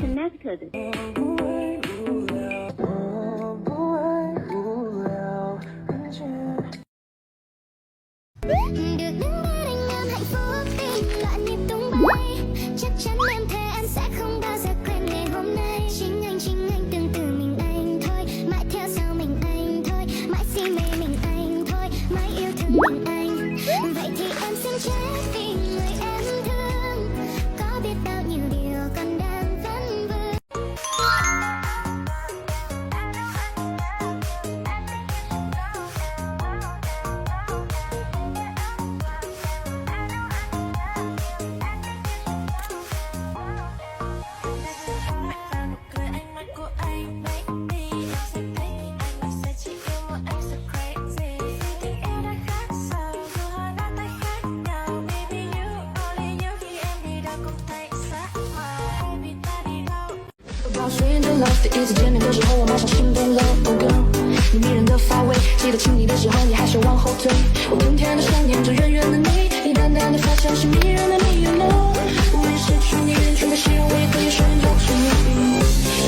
connected. Được đứng bên anh em hạnh phúc tim loạn nhịp tung bay, chắc chắn em thề em sẽ không bao giờ quên ngày hôm nay. Chính anh từng từ mình anh thôi, mãi theo sau mình anh thôi, mãi si mê mình anh thôi, mãi yêu thương mình anh. Vậy thì em xin chết vì người em thương, có biết bao nhiêu điều còn đang vấn vương.抱随着 love 第一次见面的时候，我马上心动了。Oh girl，你迷人的发尾，记得亲你的时候，你还是往后退。我天天的想念着远远的你，你淡淡的发香是迷人的蜜语了。我也失去你人群的希望，我也可以顺着去你。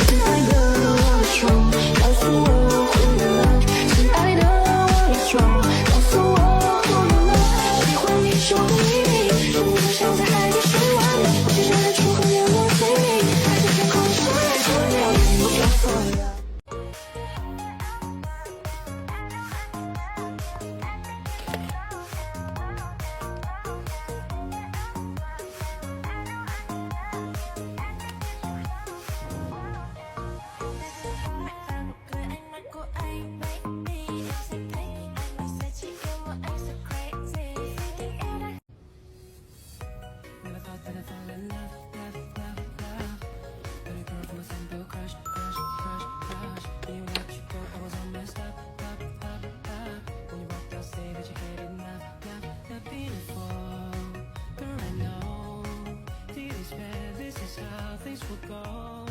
亲爱的，我的床，告诉我 who you love。亲爱的，我的床，告诉我 who you love。喜欢你是我的秘密，是你就像在海底十万米，我写下日出和烟落随你，海底天空是爱所有，我说所有。This is how things will go.